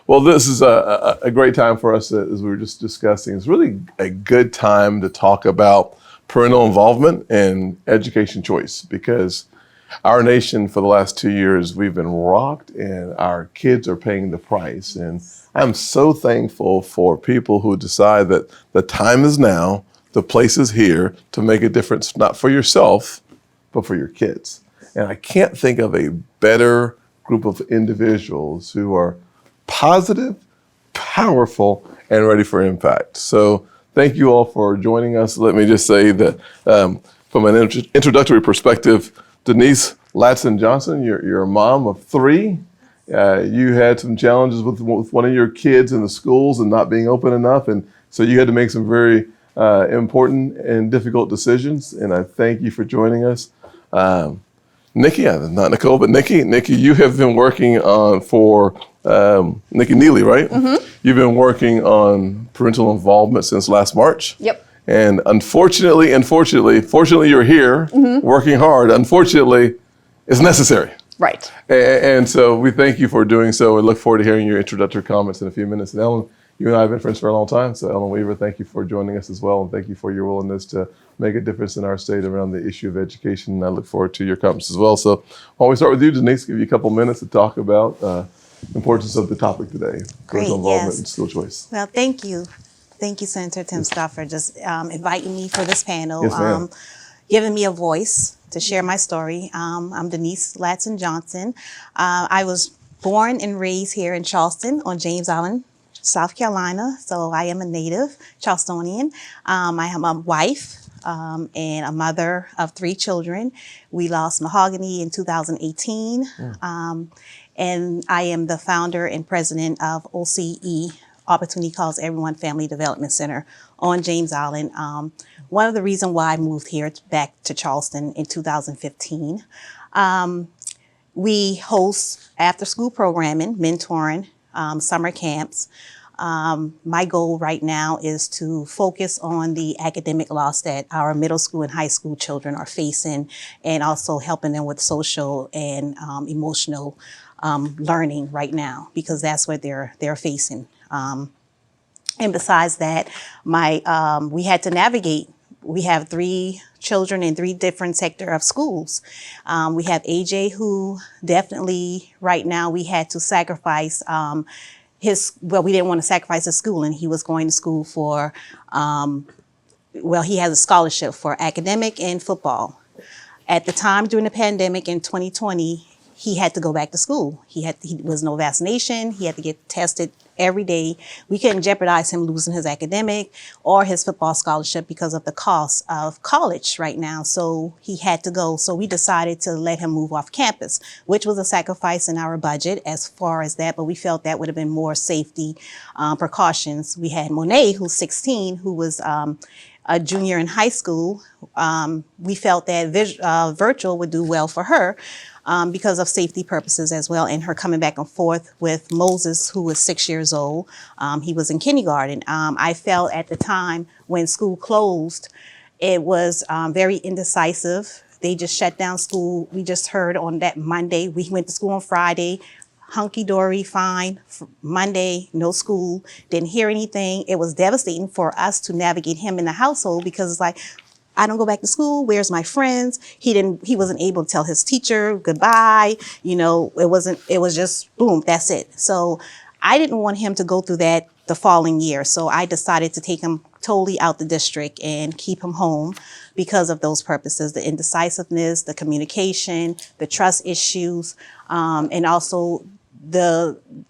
Well, this is a great time for us, as we were just discussing. It's really a good time to talk about parental involvement and education choice, because our nation for the last 2 years, we've been rocked and our kids are paying the price. And I'm so thankful for people who decide that the time is now, the place is here to make a difference, not for yourself, but for your kids. And I can't think of a better group of individuals who are positive, powerful, and ready for impact. So thank you all for joining us. Let me just say that from an introductory perspective, Denise Latson Johnson, you're a mom of 3. You had some challenges with one of your kids in the schools and not being open enough. And so you had to make some very important and difficult decisions. And I thank you for joining us. Nikki, not Nicole, but Nikki, you have been working on Nikki Neely, right? Mm-hmm. You've been working on parental involvement since last March. Yep. And fortunately, you're here working hard. Unfortunately, it's necessary. Right. And so we thank you for doing so and look forward to hearing your introductory comments in a few minutes. And Ellen, you and I have been friends for a long time. So Ellen Weaver, thank you for joining us as well. And thank you for your willingness to make a difference in our state around the issue of education. And I look forward to your comments as well. So why don't we start with you, Denise, give you a couple minutes to talk about the importance of the topic today, parental involvement and school choice. Well, thank you. Thank you, Senator Tim Scott, for just inviting me for this panel, Yes, ma'am. Giving me a voice to share my story. I'm Denise Latson Johnson. I was born and raised here in Charleston on James Island, South Carolina, so I am a native Charlestonian. I am a wife and a mother of 3 children. We lost Mahogany in 2018, and I am the founder and president of OCE, Opportunity Calls Everyone Family Development Center on James Island. One of the reasons why I moved here back to Charleston in 2015. We host after-school programming, mentoring, summer camps. My goal right now is to focus on the academic loss that our middle school and high school children are facing, and also helping them with social and emotional learning right now, because that's what they're facing. And besides that, we had to navigate. We have 3 children in 3 different sectors of schools. We have AJ, who definitely right now we had to sacrifice we didn't want to sacrifice his schooling. He was going to school for, he has a scholarship for academic and football. At the time during the pandemic in 2020, he had to go back to school. He was no vaccination. He had to get tested every day. We couldn't jeopardize him losing his academic or his football scholarship because of the cost of college right now. So he had to go. So we decided to let him move off campus, which was a sacrifice in our budget as far as that. But we felt that would have been more safety precautions. We had Monet, who's 16, who was a junior in high school. We felt that virtual would do well for her. Because of safety purposes as well, and her coming back and forth with Moses, who was 6 years old. He was in kindergarten. I felt at the time when school closed, it was very indecisive. They just shut down school. We just heard on that Monday, we went to school on Friday, hunky-dory, fine. Monday, no school, didn't hear anything. It was devastating for us to navigate him in the household, because it's like, I don't go back to school. Where's my friends? He wasn't able to tell his teacher goodbye. It was just boom, that's it. So I didn't want him to go through that the following year. So I decided to take him totally out the district and keep him home because of those purposes, the indecisiveness, the communication, the trust issues, and also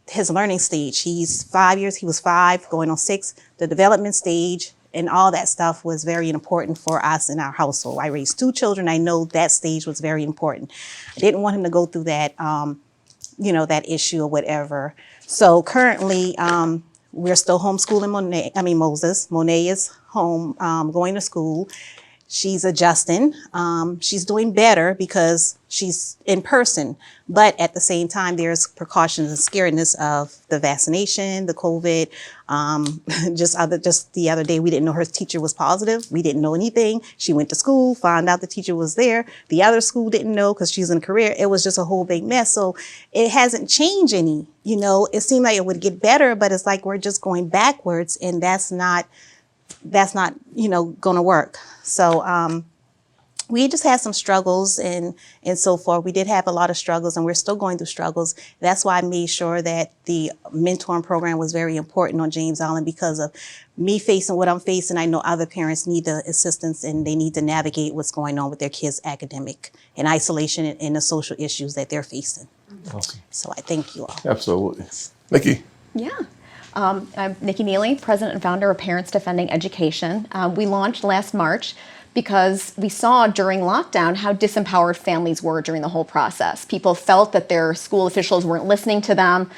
his learning stage. He's 5 years, he was 5, going on 6, the development stage. And all that stuff was very important for us in our household. I raised 2 children. I know that stage was very important. I didn't want him to go through that, that issue or whatever. So currently, we're still homeschooling Moses. Monet is home, going to school. She's adjusting. She's doing better because she's in person. But at the same time, there's precautions and scariness of the vaccination, the COVID. Just the other day, we didn't know her teacher was positive. We didn't know anything. She went to school, found out the teacher was there. The other school didn't know because she's in a career. It was just a whole big mess. So it hasn't changed any. It seemed like it would get better, but it's like we're just going backwards, and that's not going to work. So we just had some struggles and so forth. We did have a lot of struggles, and we're still going through struggles. That's why I made sure that the mentoring program was very important on James Island, because of me facing what I'm facing. I know other parents need the assistance, and they need to navigate what's going on with their kids' academic and isolation and the social issues that they're facing. Awesome. So I thank you all. Absolutely. Nikki. Yeah. I'm Nikki Neely, president and founder of Parents Defending Education. We launched last March because we saw during lockdown how disempowered families were during the whole process. People felt that their school officials weren't listening to them.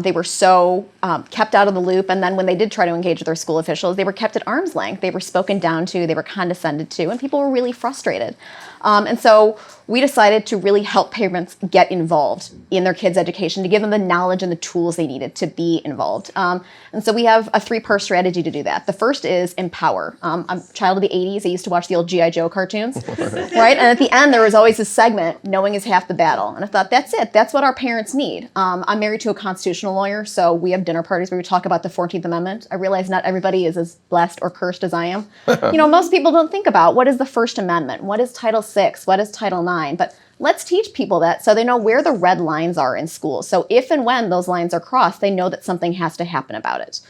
They were so kept out of the loop. And then when they did try to engage with their school officials, they were kept at arm's length. They were spoken down to, they were condescended to, and people were really frustrated. And so we decided to really help parents get involved in their kids' education, to give them the knowledge and the tools they needed to be involved. And so we have a 3-part strategy to do that. The first is empower. I'm a child of the 80s. I used to watch the old G.I. Joe cartoons, right? And at the end, there was always this segment, knowing is half the battle. And I thought, that's it. That's what our parents need. I'm married to a constitutional lawyer, so we have dinner parties where we talk about the 14th Amendment. I realize not everybody is as blessed or cursed as I am. Most people don't think about what is the First Amendment, what is Title VI, what is Title IX, but let's teach people that so they know where the red lines are in school. So if and when those lines are crossed, they know that something has to happen about it.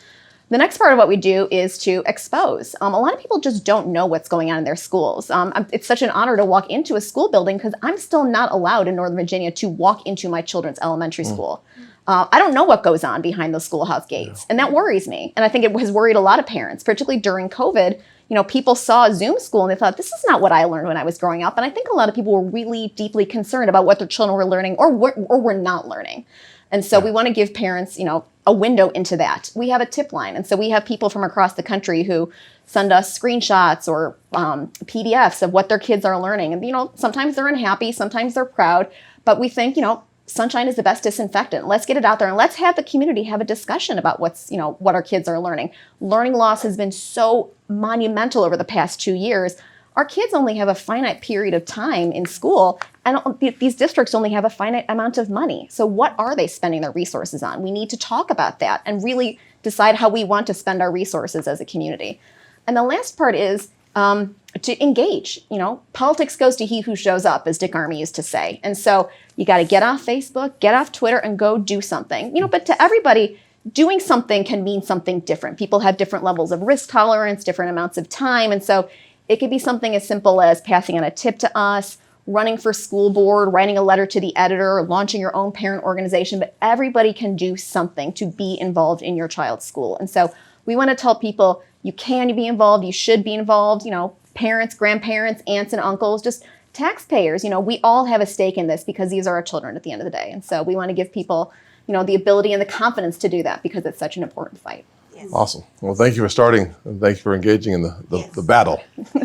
The next part of what we do is to expose. A lot of people just don't know what's going on in their schools. It's such an honor to walk into a school building because I'm still not allowed in Northern Virginia to walk into my children's elementary school. I don't know what goes on behind those schoolhouse gates, and that worries me. And I think it has worried a lot of parents, particularly during COVID. People saw Zoom school and they thought, this is not what I learned when I was growing up. And I think a lot of people were really deeply concerned about what their children were learning or were not learning. And so we want to give parents, a window into that. We have a tip line. And so we have people from across the country who send us screenshots or PDFs of what their kids are learning. And, sometimes they're unhappy, sometimes they're proud, but we think, sunshine is the best disinfectant. Let's get it out there and let's have the community have a discussion about what our kids are learning. Learning loss has been so monumental over the past 2 years. Our kids only have a finite period of time in school, and these districts only have a finite amount of money. So what are they spending their resources on? We need to talk about that and really decide how we want to spend our resources as a community. And the last part is to engage. Politics goes to he who shows up, as Dick Armey used to say. And so you got to get off Facebook, get off Twitter, and go do something. But to everybody, doing something can mean something different. People have different levels of risk tolerance, different amounts of time. And so it could be something as simple as passing on a tip to us, running for school board, writing a letter to the editor, launching your own parent organization. But everybody can do something to be involved in your child's school. And so we want to tell people you can be involved, you should be involved, parents, grandparents, aunts and uncles, just taxpayers. We all have a stake in this because these are our children at the end of the day. And so we want to give people, the ability and the confidence to do that because it's such an important fight. Yes. Awesome. Well, thank you for starting, and thank you for engaging in the battle.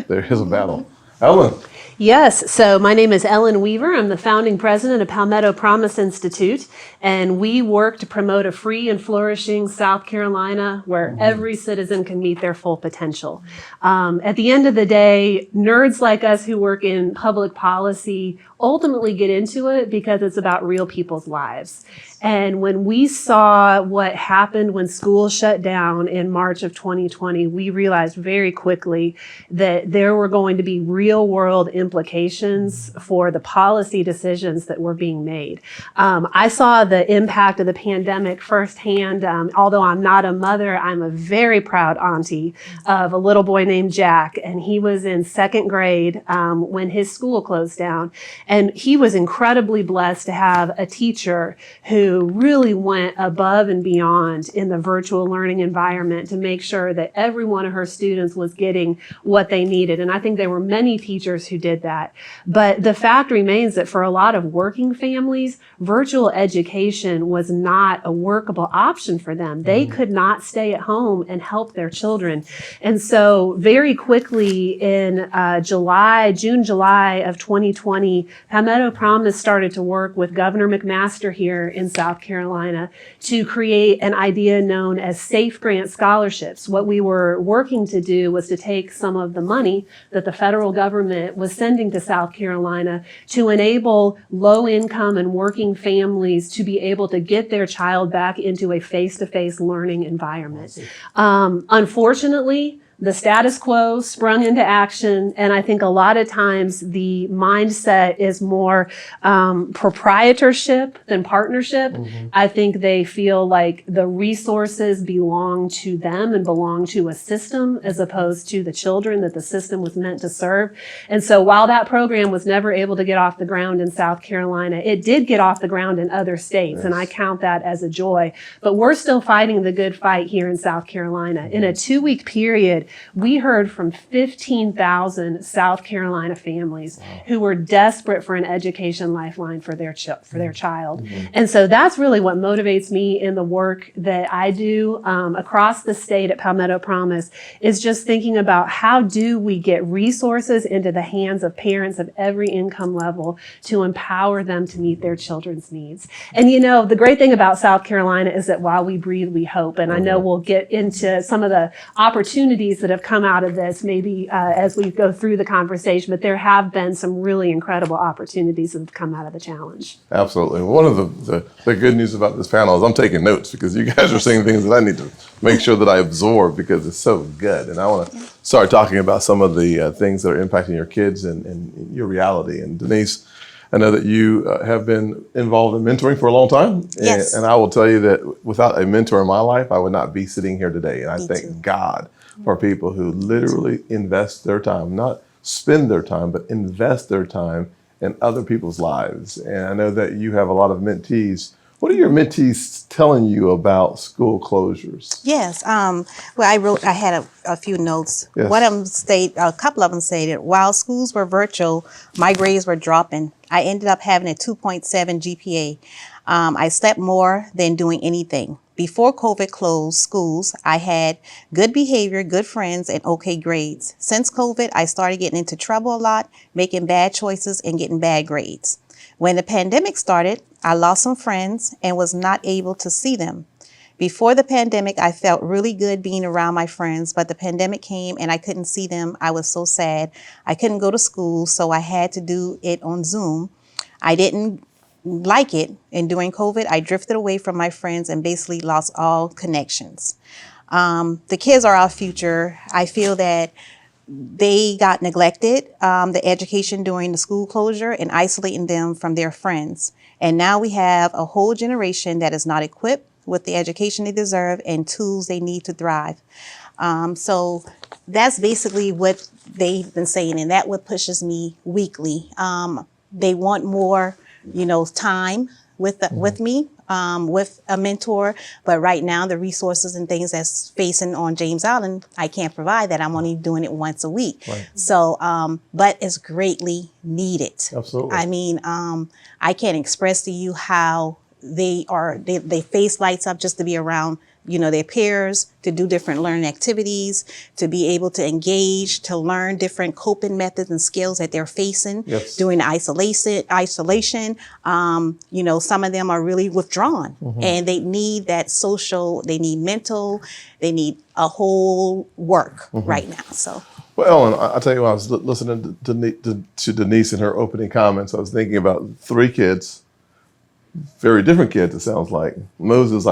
There is a battle. Ellen. Yes, so my name is Ellen Weaver. I'm the founding president of Palmetto Promise Institute, and we work to promote a free and flourishing South Carolina where every citizen can meet their full potential. At the end of the day, nerds like us who work in public policy ultimately get into it because it's about real people's lives. And when we saw what happened when schools shut down in March of 2020, we realized very quickly that there were going to be real world implications for the policy decisions that were being made. I saw the impact of the pandemic firsthand. Although I'm not a mother, I'm a very proud auntie of a little boy named Jack, and he was in 2nd grade when his school closed down. And he was incredibly blessed to have a teacher who who really went above and beyond in the virtual learning environment to make sure that every one of her students was getting what they needed. And I think there were many teachers who did that. But the fact remains that for a lot of working families, virtual education was not a workable option for them. They could not stay at home and help their children. And so very quickly in June, July of 2020, Palmetto Promise started to work with Governor McMaster here in South Carolina to create an idea known as Safe Grant Scholarships. What we were working to do was to take some of the money that the federal government was sending to South Carolina to enable low-income and working families to be able to get their child back into a face-to-face learning environment. Unfortunately, the status quo sprung into action, and I think a lot of times the mindset is more proprietorship than partnership. I think they feel like the resources belong to them and belong to a system as opposed to the children that the system was meant to serve. And so while that program was never able to get off the ground in South Carolina, it did get off the ground in other states, and I count that as a joy. But we're still fighting the good fight here in South Carolina. In a 2-week period, we heard from 15,000 South Carolina families who were desperate for an education lifeline for their child. And so that's really what motivates me in the work that I do across the state at Palmetto Promise, is just thinking about how do we get resources into the hands of parents of every income level to empower them to meet their children's needs. And you know, the great thing about South Carolina is that while we breathe, we hope. And I know we'll get into some of the opportunities that have come out of this maybe as we go through the conversation, but there have been some really incredible opportunities that have come out of the challenge. Absolutely. One of the good news about this panel is I'm taking notes because you guys are saying things that I need to make sure that I absorb because it's so good. And I want to start talking about some of the things that are impacting your kids and your reality. And Denise, I know that you have been involved in mentoring for a long time. Yes. And I will tell you that without a mentor in my life, I would not be sitting here today. And I thank God for people who literally invest their time, not spend their time, but invest their time in other people's lives. And I know that you have a lot of mentees. What are your mentees telling you about school closures? Yes. Well, I had a few notes. Yes. A couple of them stated, while schools were virtual, my grades were dropping. I ended up having a 2.7 GPA. I slept more than doing anything. Before COVID closed schools, I had good behavior, good friends, and okay grades. Since COVID, I started getting into trouble a lot, making bad choices, and getting bad grades. When the pandemic started, I lost some friends and was not able to see them. Before the pandemic, I felt really good being around my friends, but the pandemic came and I couldn't see them. I was so sad. I couldn't go to school, so I had to do it on Zoom. I didn't like it, and during COVID, I drifted away from my friends and basically lost all connections. The kids are our future. I feel that they got neglected, the education during the school closure and isolating them from their friends. And now we have a whole generation that is not equipped with the education they deserve and tools they need to thrive. So that's basically what they've been saying, and that what pushes me weekly. They want more, time with me, with a mentor. But right now, the resources and things that's facing on James Island, I can't provide that. I'm only doing it once a week. Right. So, but it's greatly needed. Absolutely. I mean, I can't express to you how they face lights up just to be around, their peers, to do different learning activities, to be able to engage, to learn different coping methods and skills that they're facing during the isolation. Some of them are really withdrawn and they need that social, they need mental, they need a whole work right now. So. Well, Ellen, I'll tell you what, I was listening to Denise in her opening comments. I was thinking about 3 kids, very different kids, it sounds like. Moses,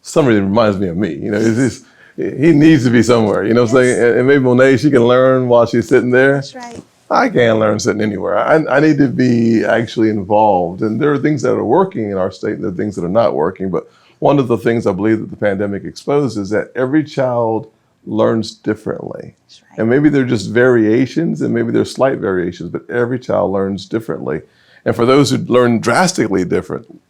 somebody reminds me of me. He needs to be somewhere, what I'm saying? And maybe Monet, she can learn while she's sitting there. That's right. I can't learn sitting anywhere. I need to be actually involved. And there are things that are working in our state and there are things that are not working. But one of the things I believe that the pandemic exposed is that every child learns differently. That's right. And maybe they're just variations and maybe they're slight variations, but every child learns differently. And for those who learn drastically different,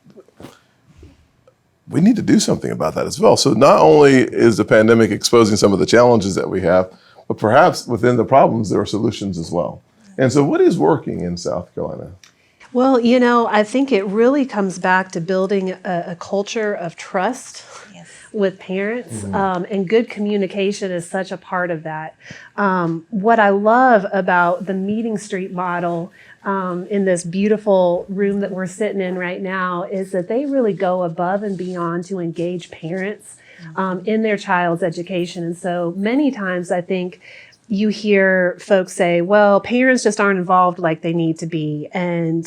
we need to do something about that as well. So not only is the pandemic exposing some of the challenges that we have, but perhaps within the problems, there are solutions as well. And so what is working in South Carolina? Well, I think it really comes back to building a culture of trust with parents, and good communication is such a part of that. What I love about the Meeting Street model in this beautiful room that we're sitting in right now is that they really go above and beyond to engage parents in their child's education. And so many times I think you hear folks say, well, parents just aren't involved like they need to be. And,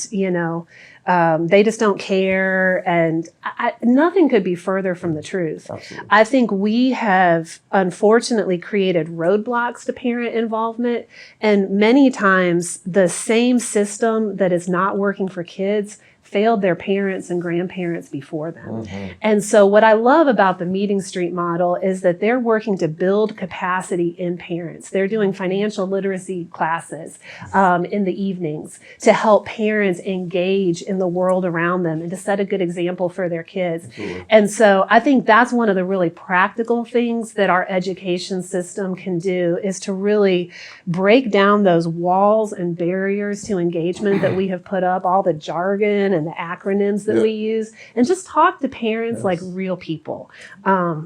they just don't care. And nothing could be further from the truth. Absolutely. I think we have unfortunately created roadblocks to parent involvement. And many times the same system that is not working for kids failed their parents and grandparents before them. And so what I love about the Meeting Street model is that they're working to build capacity in parents. They're doing financial literacy classes in the evenings to help parents engage in the world around them and to set a good example for their kids. Absolutely. And so I think that's one of the really practical things that our education system can do is to really break down those walls and barriers to engagement that we have put up, all the jargon and the acronyms that we use, and just talk to parents like real people.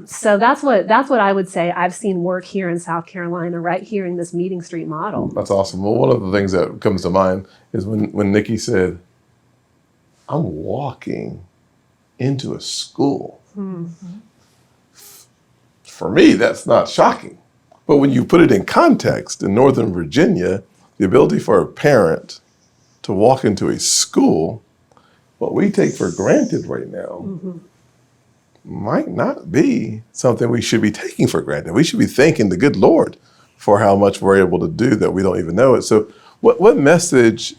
So that's what I would say I've seen work here in South Carolina, right here in this Meeting Street model. That's awesome. Well, one of the things that comes to mind is when Nikki said, I'm walking into a school. For me, that's not shocking. But when you put it in context, in Northern Virginia, the ability for a parent to walk into a school, what we take for granted right now might not be something we should be taking for granted. We should be thanking the good Lord for how much we're able to do that we don't even know it. So what message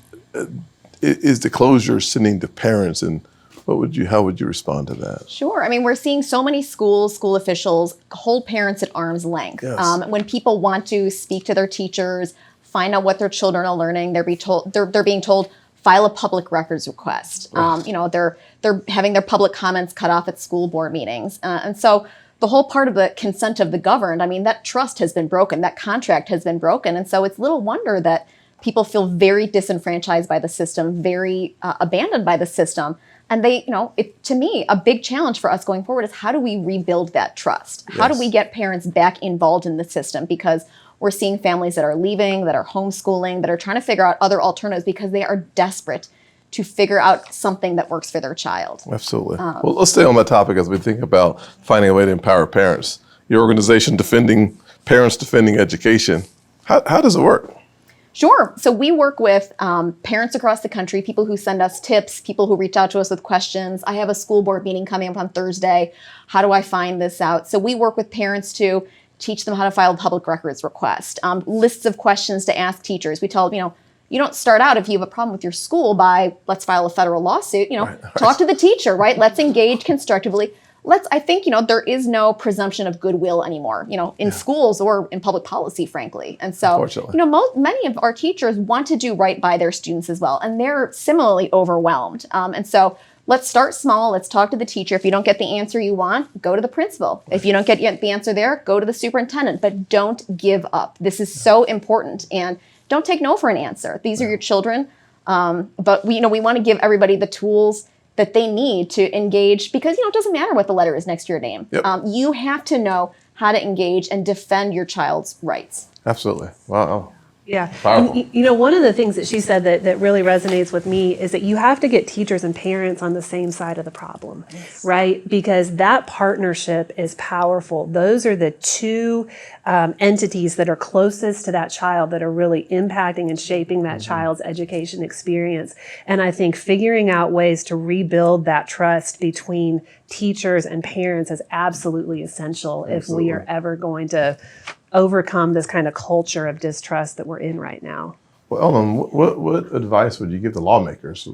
is the closure sending to parents, and how would you respond to that? Sure. I mean, we're seeing so many schools, school officials hold parents at arm's length. Yes. When people want to speak to their teachers, find out what their children are learning, they're being told, file a public records request. They're having their public comments cut off at school board meetings. And so the whole part of the consent of the governed, I mean, that trust has been broken, that contract has been broken. And so it's little wonder that people feel very disenfranchised by the system, very abandoned by the system. And to me, a big challenge for us going forward is how do we rebuild that trust? How do we get parents back involved in the system? Because we're seeing families that are leaving, that are homeschooling, that are trying to figure out other alternatives because they are desperate to figure out something that works for their child. Absolutely. Well, let's stay on that topic as we think about finding a way to empower parents. Your organization, Parents Defending Education, how does it work? Sure. So we work with parents across the country, people who send us tips, people who reach out to us with questions. I have a school board meeting coming up on Thursday. How do I find this out? So we work with parents to teach them how to file a public records request, lists of questions to ask teachers. We tell them, you don't start out if you have a problem with your school by let's file a federal lawsuit. Talk to the teacher, right? Let's engage constructively. I think, there is no presumption of goodwill anymore, in schools or in public policy, frankly. And so, many of our teachers want to do right by their students as well. And they're similarly overwhelmed. And so let's start small. Let's talk to the teacher. If you don't get the answer you want, go to the principal. If you don't get the answer there, go to the superintendent. But don't give up. This is so important. And don't take no for an answer. These are your children. But we want to give everybody the tools that they need to engage, because it doesn't matter what the letter is next to your name. Yep. You have to know how to engage and defend your child's rights. Absolutely. Wow. Yeah. Powerful. And, one of the things that she said that really resonates with me is that you have to get teachers and parents on the same side of the problem, right? Because that partnership is powerful. Those are the two entities that are closest to that child that are really impacting and shaping that child's education experience. And I think figuring out ways to rebuild that trust between teachers and parents is absolutely essential if we are ever going to overcome this kind of culture of distrust that we're in right now. Well, Ellen, what advice would you give to lawmakers?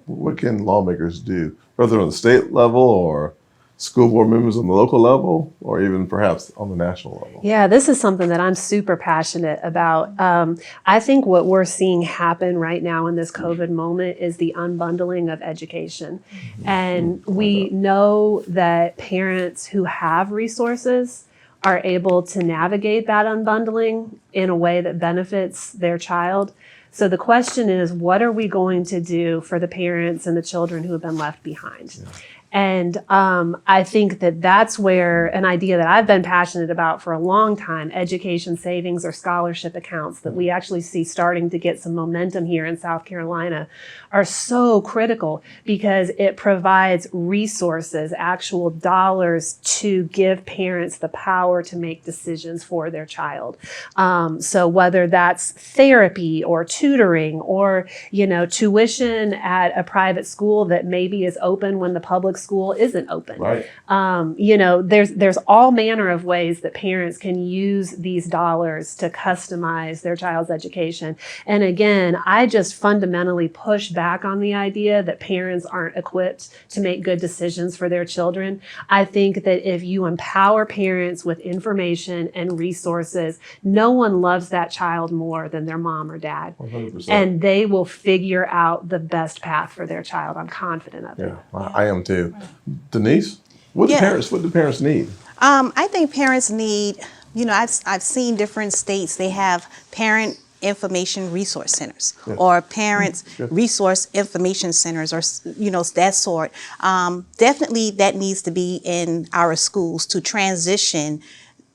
What can lawmakers do, whether on the state level or school board members on the local level or even perhaps on the national level? Yeah, this is something that I'm super passionate about. I think what we're seeing happen right now in this COVID moment is the unbundling of education. And we know that parents who have resources are able to navigate that unbundling in a way that benefits their child. So the question is, what are we going to do for the parents and the children who have been left behind? Yeah. And I think that that's where an idea that I've been passionate about for a long time, education savings or scholarship accounts that we actually see starting to get some momentum here in South Carolina, are so critical because it provides resources, actual dollars to give parents the power to make decisions for their child. So whether that's therapy or tutoring or, tuition at a private school that maybe is open when the public school isn't open. Right. There's all manner of ways that parents can use these dollars to customize their child's education. And again, I just fundamentally push back on the idea that parents aren't equipped to make good decisions for their children. I think that if you empower parents with information and resources, no one loves that child more than their mom or dad. 100%. And they will figure out the best path for their child. I'm confident of it. Yeah, I am too. Denise, what do parents need? I think parents need, I've seen different states, they have parent information resource centers or parents resource information centers or, that sort. Definitely that needs to be in our schools to transition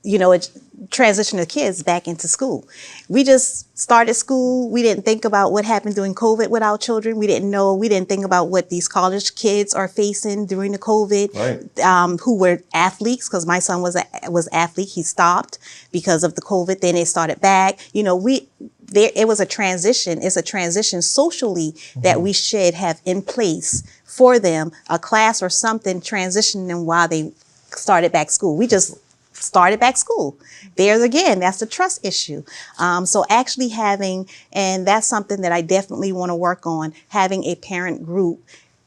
the kids back into school. We just started school. We didn't think about what happened during COVID with our children. We didn't think about what these college kids are facing during the COVID, who were athletes, because my son was athlete. He stopped because of the COVID. Then it started back. It was a transition. It's a transition socially that we should have in place for them, a class or something transitioning them while they started back school. We just started back school. There's again, that's the trust issue. So actually having, and that's something that I definitely want to work on, having a parent group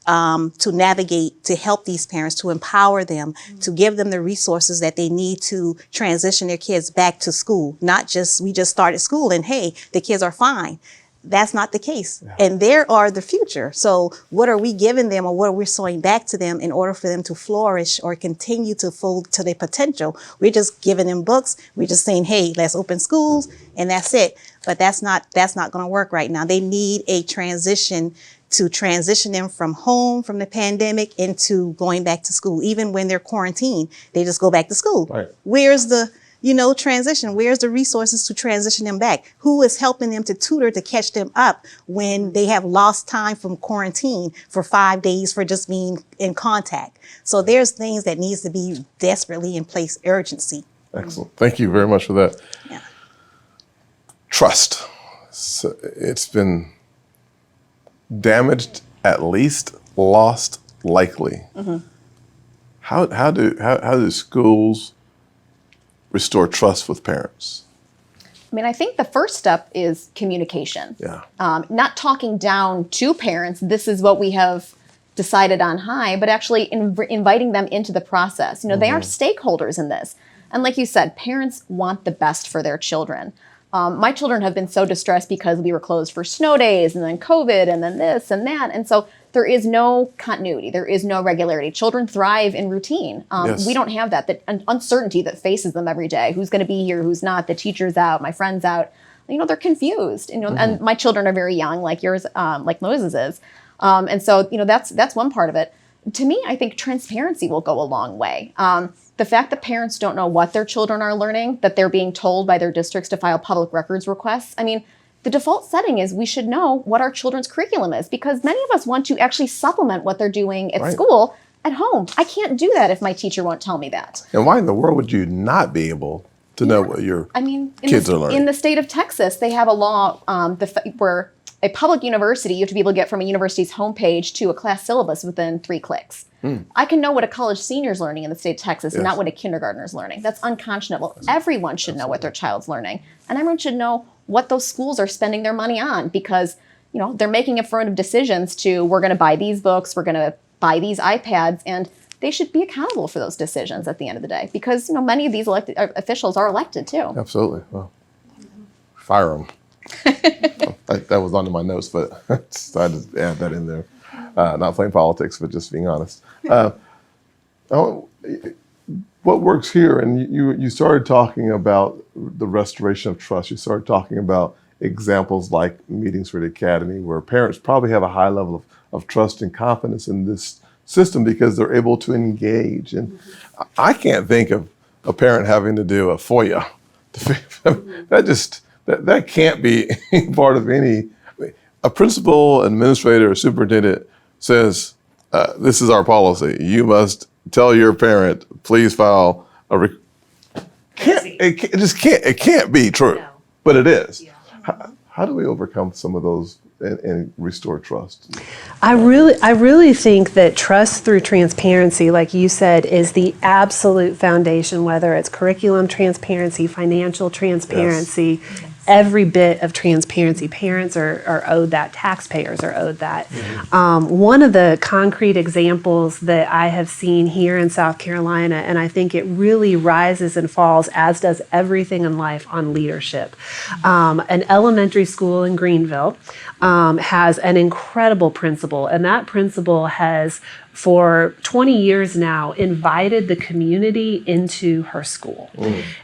to navigate, to help these parents, to empower them, to give them the resources that they need to transition their kids back to school. Not just, we just started school and hey, the kids are fine. That's not the case. Yeah. And they are the future. So what are we giving them or what are we sowing back to them in order for them to flourish or continue to fold to their potential? We're just giving them books. We're just saying, hey, let's open schools and that's it. But that's not going to work right now. They need a transition to transition them from home, from the pandemic into going back to school. Even when they're quarantined, they just go back to school. Right. Where's the transition? Where's the resources to transition them back? Who is helping them to tutor to catch them up when they have lost time from quarantine for 5 days for just being in contact? So there's things that needs to be desperately in place, urgency. Excellent. Thank you very much for that. Yeah. Trust. So it's been damaged, at least lost, likely. Mm-hmm. How do schools restore trust with parents? I mean, I think the first step is communication. Yeah. Not talking down to parents, this is what we have decided on high, but actually inviting them into the process. They are stakeholders in this. And like you said, parents want the best for their children. My children have been so distressed because we were closed for snow days and then COVID and then this and that. And so there is no continuity. There is no regularity. Children thrive in routine. Yes. We don't have that uncertainty that faces them every day. Who's going to be here? Who's not? The teacher's out. My friend's out. They're confused. And my children are very young, like yours, like Moses is. And so, that's one part of it. To me, I think transparency will go a long way. The fact that parents don't know what their children are learning, that they're being told by their districts to file public records requests. I mean, the default setting is we should know what our children's curriculum is because many of us want to actually supplement what they're doing at school at home. I can't do that if my teacher won't tell me that. And why in the world would you not be able to know what your kids are learning? In the state of Texas, they have a law where a public university, you have to be able to get from a university's homepage to a class syllabus within 3 clicks. I can know what a college senior is learning in the state of Texas and not what a kindergartner is learning. That's unconscionable. Everyone should know what their child's learning. And everyone should know what those schools are spending their money on because, they're making affirmative decisions to, we're going to buy these books, we're going to buy these iPads, and they should be accountable for those decisions at the end of the day, because many of these elected officials are elected too. Absolutely. Well, fire them. That was under my notes, but I decided to add that in there. Not playing politics, but just being honest. What works here, and you started talking about the restoration of trust. You started talking about examples like Meetings for the Academy, where parents probably have a high level of trust and confidence in this system because they're able to engage. And I can't think of a parent having to do a FOIA. That can't be part of any. A principal, administrator, or superintendent says, this is our policy. You must tell your parent, please file a it can't be true, No. but it is. Yeah. How do we overcome some of those and restore trust? I really think that trust through transparency, like you said, is the absolute foundation, whether it's curriculum transparency, financial transparency, every bit of transparency. Parents are owed that, taxpayers are owed that. One of the concrete examples that I have seen here in South Carolina, and I think it really rises and falls, as does everything in life, on leadership. An elementary school in Greenville has an incredible principal, and that principal has, for 20 years now, invited the community into her school.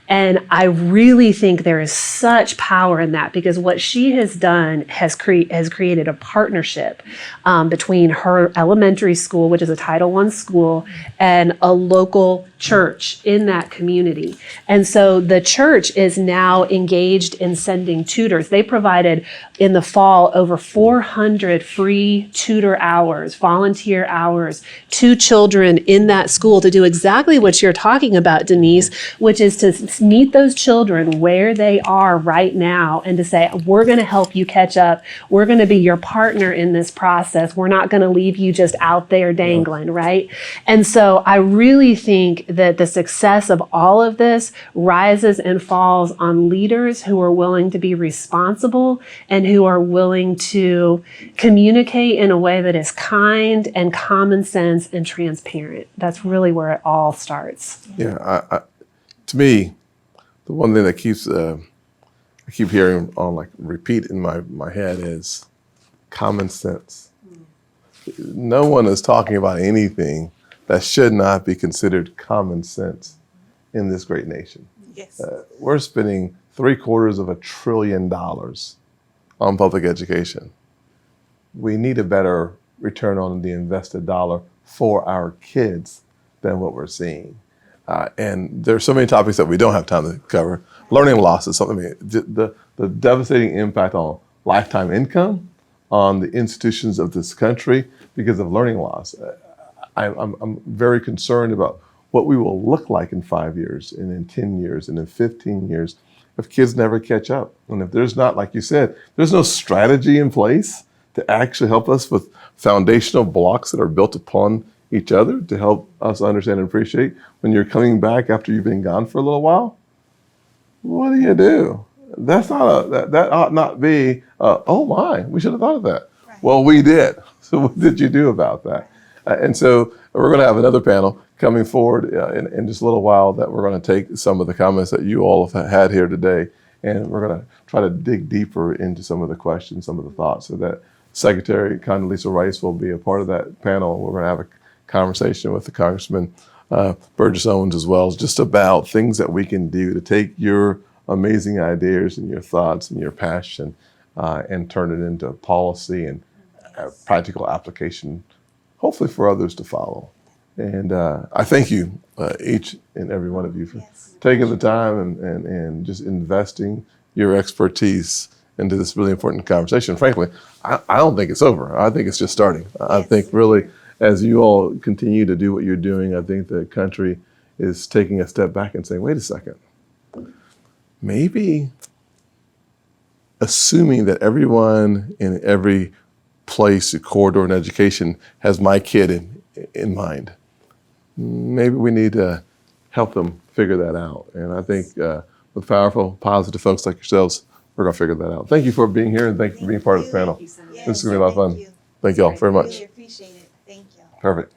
And I really think there is such power in that, because what she has done has created a partnership between her elementary school, which is a Title I school, and a local church in that community. And so the church is now engaged in sending tutors. They provided in the fall over 400 free tutor hours, volunteer hours, to children in that school to do exactly what you're talking about, Denise, which is to meet those children where they are right now and to say, we're going to help you catch up. We're going to be your partner in this process. We're not going to leave you just out there dangling, right? And so I really think that the success of all of this rises and falls on leaders who are willing to be responsible and who are willing to communicate in a way that is kind and common sense and transparent. That's really where it all starts. Yeah, to me, the one thing that I keep hearing on like repeat in my head is common sense. No one is talking about anything that should not be considered common sense in this great nation. Yes. We're spending $750 billion on public education. We need a better return on the invested dollar for our kids than what we're seeing. And there's so many topics that we don't have time to cover. Learning loss is something, the devastating impact on lifetime income, on the institutions of this country because of learning loss. I'm very concerned about what we will look like in 5 years and in 10 years and in 15 years if kids never catch up. And if there's not, like you said, there's no strategy in place to actually help us with foundational blocks that are built upon each other to help us understand and appreciate when you're coming back after you've been gone for a little while, what do? That ought not be, oh my, we should have thought of that. Right. Well, we did. So what did you do about that? And so we're going to have another panel coming forward in just a little while that we're going to take some of the comments that you all have had here today, and we're going to try to dig deeper into some of the questions, some of the thoughts, so that Secretary Condoleezza Rice will be a part of that panel. We're going to have a conversation with the Congressman Burgess Owens as well, just about things that we can do to take your amazing ideas and your thoughts and your passion and turn it into policy and practical application, hopefully for others to follow. And I thank you, each and every one of you, for taking the time and just investing your expertise into this really important conversation. Frankly, I don't think it's over. I think it's just starting. I think really, as you all continue to do what you're doing, I think the country is taking a step back and saying, wait a second, maybe assuming that everyone in every place, corridor in education has my kid in mind, maybe we need to help them figure that out. And I think with powerful, positive folks like yourselves, we're going to figure that out. Thank you for being here, and thank you for being part of the panel. This is going to be a lot of fun. Thank you all very much. Really appreciate it. Thank you. Perfect.